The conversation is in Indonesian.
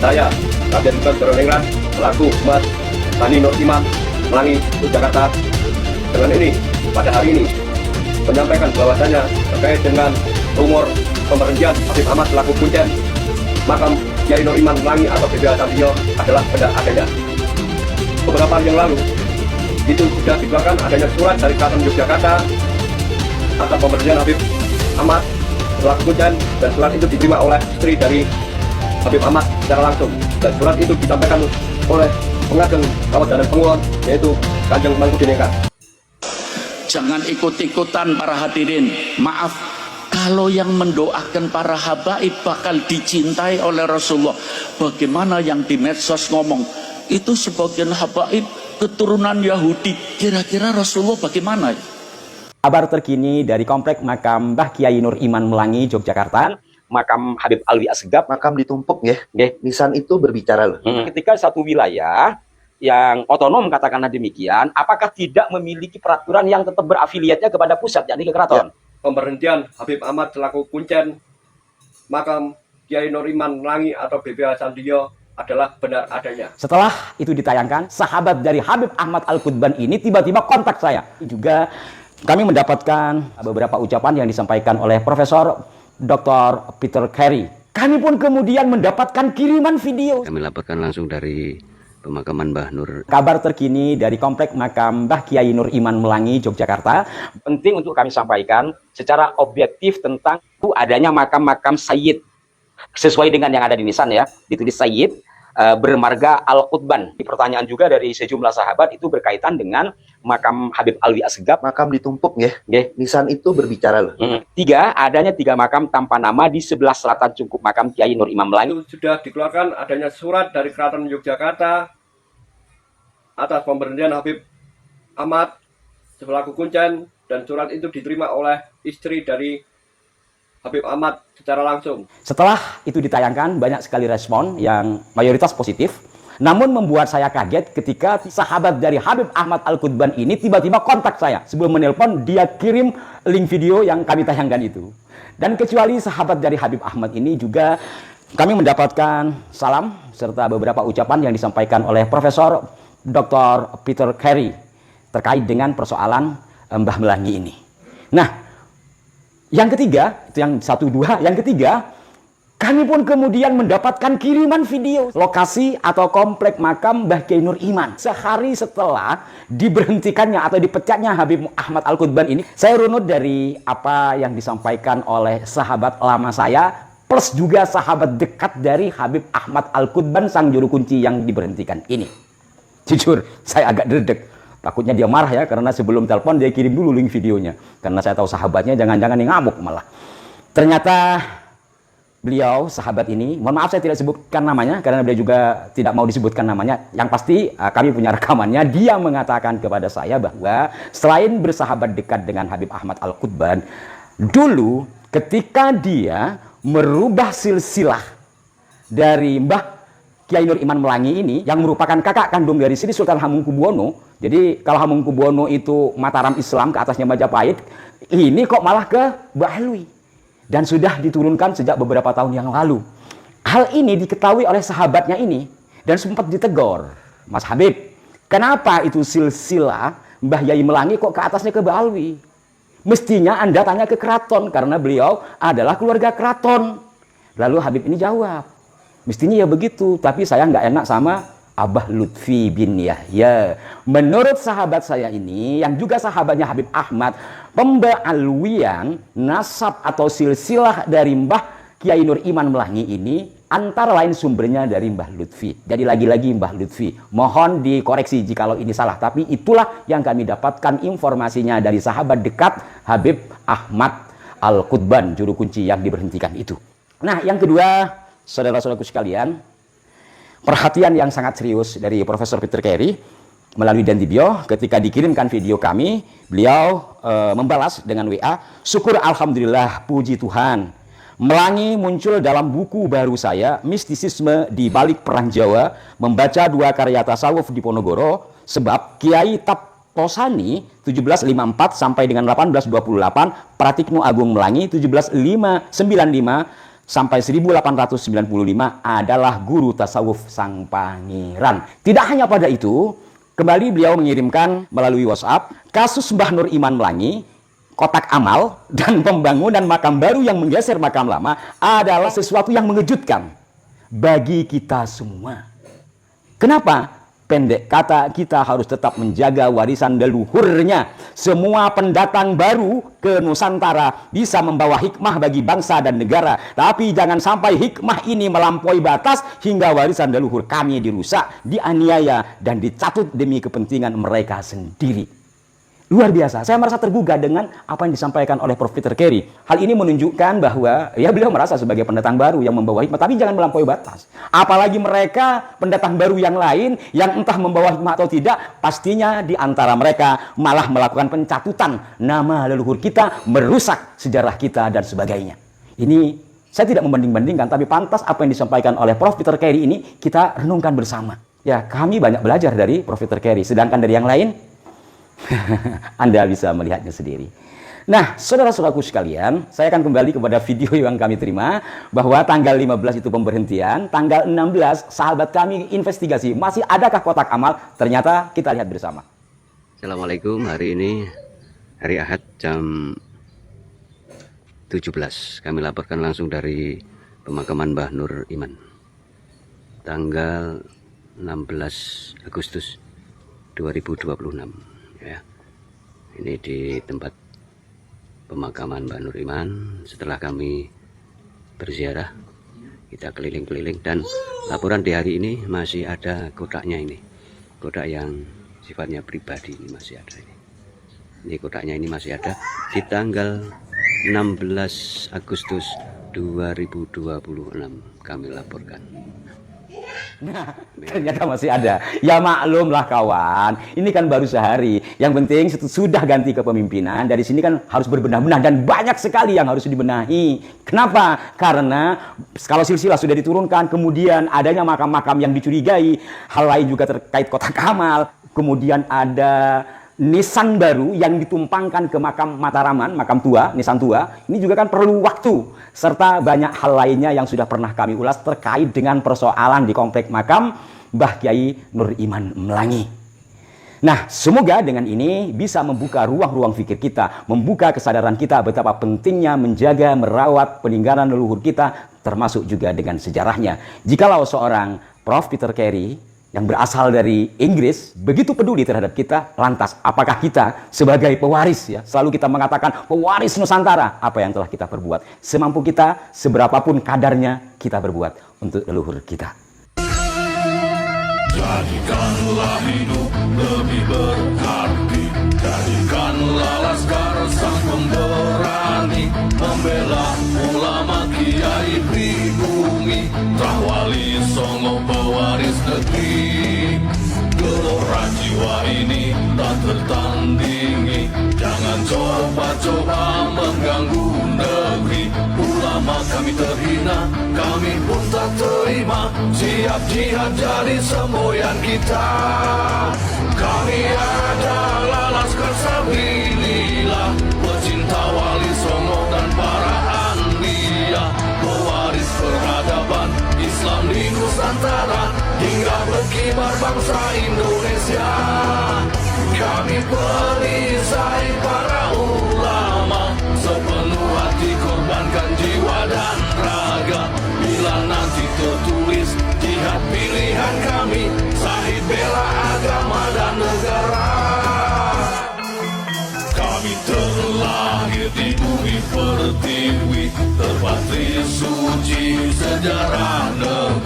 Saya, Raden Banterolingrat, selaku Mas Tani Nur Iman, Melangi, Yogyakarta, dengan ini, pada hari ini, menyampaikan bahwasannya terkait dengan rumor pemberhentian Habib Ahmad selaku Kuncen makam Kiai Nur Iman Melangi atau BBH Sandio adalah benar adanya. Beberapa hari yang lalu, itu sudah dikeluarkan adanya surat dari Keraton Yogyakarta atas pemberhentian Habib Ahmad selaku Kuncen, dan surat itu diterima oleh istri dari Habib Ahmad secara langsung, dan surat itu disampaikan oleh Pengageng Kawedanan Pengulon, yaitu Kanjeng Mangkubumi. Jangan ikut-ikutan para hadirin. Maaf, kalau yang mendoakan para habaib bakal dicintai oleh Rasulullah, bagaimana yang di medsos ngomong itu sebagian habaib keturunan Yahudi? Kira-kira Rasulullah bagaimana? Kabar terkini dari Komplek Makam Mbah Kiai Nur Iman Melangi, Yogyakarta. Makam Habib Alwi Asegaf, makam ditumpuk ya. Nisan itu berbicara loh. Ketika satu wilayah yang otonom, katakanlah demikian, apakah tidak memiliki peraturan yang tetap berafiliatnya kepada pusat, yakni ke keraton? Pemberhentian Habib Ahmad selaku Kuncen makam Kiai Nur Iman Melangi atau BBH Sandio adalah benar adanya. Setelah itu ditayangkan, sahabat dari Habib Ahmad Al-Qutban ini tiba-tiba kontak saya. Juga kami mendapatkan beberapa ucapan yang disampaikan oleh Profesor Dr. Peter Carey. Kami pun kemudian mendapatkan kiriman video. Kami laporkan langsung dari pemakaman Mbah Nur. Kabar terkini dari Komplek Makam Mbah Kiai Nur Iman Melangi, Yogyakarta. Penting untuk kami sampaikan secara objektif tentang adanya makam-makam Sayyid. Sesuai dengan yang ada di nisan ya, ditulis Sayyid bermarga Al-Qutban. Pertanyaan juga dari sejumlah sahabat itu berkaitan dengan makam Habib Alwi Asegaf, makam ditumpuk ya. Nisan itu berbicara loh. Adanya tiga makam tanpa nama di sebelah selatan cungkup makam Kiai Nur Iman Melangi. Itu sudah dikeluarkan adanya surat dari Keraton Yogyakarta atas pemberhentian Habib Ahmad selaku Kuncen, dan surat itu diterima oleh istri dari Habib Ahmad secara langsung. Setelah itu ditayangkan, banyak sekali respon yang mayoritas positif. Namun membuat saya kaget ketika sahabat dari Habib Ahmad Al-Qutban ini tiba-tiba kontak saya. Sebelum menelpon, dia kirim link video yang kami tayangkan itu. Dan kecuali sahabat dari Habib Ahmad ini juga kami mendapatkan salam serta beberapa ucapan yang disampaikan oleh Profesor Dr. Peter Carey terkait dengan persoalan Mbah Melangi ini. Nah, yang ketiga, itu yang satu dua, yang ketiga, kami pun kemudian mendapatkan kiriman video lokasi atau komplek makam Mbah Kiai Nur Iman. Sehari setelah diberhentikannya atau dipecatnya Habib Ahmad Al-Qutban ini, saya runut dari apa yang disampaikan oleh sahabat lama saya, plus juga sahabat dekat dari Habib Ahmad Al-Qutban, sang juru kunci yang diberhentikan ini. Jujur, saya agak dredeg. Takutnya dia marah ya, karena sebelum telepon dia kirim dulu link videonya. Karena saya tahu sahabatnya jangan-jangan yang ngamuk malah. Ternyata beliau, sahabat ini, mohon maaf saya tidak sebutkan namanya, karena beliau juga tidak mau disebutkan namanya. Yang pasti kami punya rekamannya, dia mengatakan kepada saya bahwa selain bersahabat dekat dengan Habib Ahmad Al-Qutban, dulu ketika dia merubah silsilah dari Mbah Kiai Nur Iman Melangi ini, yang merupakan kakak kandung dari Sri Sultan Hamengkubuwono. Jadi kalau Hamengkubuwono itu Mataram Islam, ke atasnya Majapahit, ini kok malah ke Mbah Alwi. Dan sudah diturunkan sejak beberapa tahun yang lalu. Hal ini diketahui oleh sahabatnya ini, dan sempat ditegur. Mas Habib, kenapa itu silsilah Mbah Yai Melangi kok ke atasnya ke Mbah Alwi? Mestinya Anda tanya ke keraton, karena beliau adalah keluarga keraton. Lalu Habib ini jawab, mestinya ya begitu, tapi saya nggak enak sama Abah Lutfi bin Yahya. Menurut sahabat saya ini, yang juga sahabatnya Habib Ahmad, pembaalwian nasab atau silsilah dari Mbah Kiai Nur Iman Melangi ini, antara lain sumbernya dari Mbah Lutfi. Jadi lagi-lagi Mbah Lutfi. Mohon dikoreksi jikalau ini salah, tapi itulah yang kami dapatkan informasinya dari sahabat dekat Habib Ahmad Al-Qutban, juru kunci yang diberhentikan itu. Nah, yang kedua, saudara-saudaraku sekalian, perhatian yang sangat serius dari Profesor Peter Carey melalui Dendibio ketika dikirimkan video kami, beliau membalas dengan WA, syukur alhamdulillah, puji Tuhan, Melangi muncul dalam buku baru saya, Mistisisme di Balik Perang Jawa, membaca dua karya tasawuf di Ponorogo, sebab Kiai Taposani 1754 sampai dengan 1828, Pratikno Agung Melangi 1795 sampai 1895 adalah guru tasawuf sang pangeran. Tidak hanya pada itu, kembali beliau mengirimkan melalui WhatsApp kasus Mbah Nur Iman Melangi, kotak amal, dan pembangunan makam baru yang menggeser makam lama adalah sesuatu yang mengejutkan bagi kita semua. Kenapa? Pendek kata, kita harus tetap menjaga warisan leluhurnya. Semua pendatang baru ke Nusantara bisa membawa hikmah bagi bangsa dan negara. Tapi jangan sampai hikmah ini melampaui batas hingga warisan leluhur kami dirusak, dianiaya, dan dicatut demi kepentingan mereka sendiri. Luar biasa, saya merasa tergugah dengan apa yang disampaikan oleh Prof. Peter Carey. Hal ini menunjukkan bahwa ya beliau merasa sebagai pendatang baru yang membawa hikmah, tapi jangan melampaui batas. Apalagi mereka pendatang baru yang lain yang entah membawa hikmah atau tidak, pastinya di antara mereka malah melakukan pencatutan nama leluhur kita, merusak sejarah kita dan sebagainya. Ini saya tidak membanding-bandingkan, tapi pantas apa yang disampaikan oleh Prof. Peter Carey ini kita renungkan bersama. Ya, kami banyak belajar dari Prof. Peter Carey, sedangkan dari yang lain Anda bisa melihatnya sendiri. Nah, saudara-saudaraku sekalian, saya akan kembali kepada video yang kami terima, bahwa tanggal 15 itu pemberhentian, tanggal 16 sahabat kami investigasi, masih adakah kotak amal? Ternyata kita lihat bersama. Assalamualaikum, hari ini hari Ahad jam 17. Kami laporkan langsung dari pemakaman Mbah Nur Iman, tanggal 16 Agustus 2026. Ya, ini di tempat pemakaman Mbah Nur Iman. Setelah kami berziarah, kita keliling-keliling, dan laporan di hari ini masih ada kotaknya ini, kotak yang sifatnya pribadi ini masih ada ini. Ini kotaknya ini masih ada di tanggal 16 Agustus 2026 kami laporkan. Nah, ternyata masih ada. Ya maklumlah kawan, ini kan baru sehari. Yang penting sudah ganti kepemimpinan. Dari sini kan harus berbenah-benah, dan banyak sekali yang harus dibenahi. Kenapa? Karena kalau silsilah sudah diturunkan, kemudian adanya makam-makam yang dicurigai, hal lain juga terkait kotak amal, kemudian ada nisan baru yang ditumpangkan ke makam Mataraman, makam tua, nisan tua. Ini juga kan perlu waktu, serta banyak hal lainnya yang sudah pernah kami ulas terkait dengan persoalan di komplek makam Mbah Kiai Nur Iman Melangi. Nah, semoga dengan ini bisa membuka ruang-ruang pikir kita, membuka kesadaran kita betapa pentingnya menjaga, merawat peninggalan leluhur kita, termasuk juga dengan sejarahnya. Jikalau seorang Prof. Peter Carey yang berasal dari Inggris begitu peduli terhadap kita, lantas apakah kita sebagai pewaris, ya selalu kita mengatakan pewaris Nusantara, apa yang telah kita perbuat? Semampu kita, seberapapun kadarnya kita berbuat untuk leluhur kita. Jadikanlah hidup lebih berarti, jadikanlah laskar sang pemberani, membela ulama kiai pribumi, Rahwali Songo pewaris negeri. Gelora jiwa ini tak tertandingi, jangan coba-coba mengganggu negeri. Ulama kami terhina, kami pun tak terima, siap jihad jadi semboyan kita. Kami adalah laskar sabilillah, pecinta Wali Songo dan para anbiya, pewaris peradaban Islam di Nusantara, hingga berkibar bangsa Indonesia. Kami perisai para ulama, sepenuh hati korbankan jiwa dan raga. Bila nanti tertulis jihad pilihan kami, sahid bela agama dan negara. Kami terlahir di bumi pertiwi, terpatri suci sejarah negara.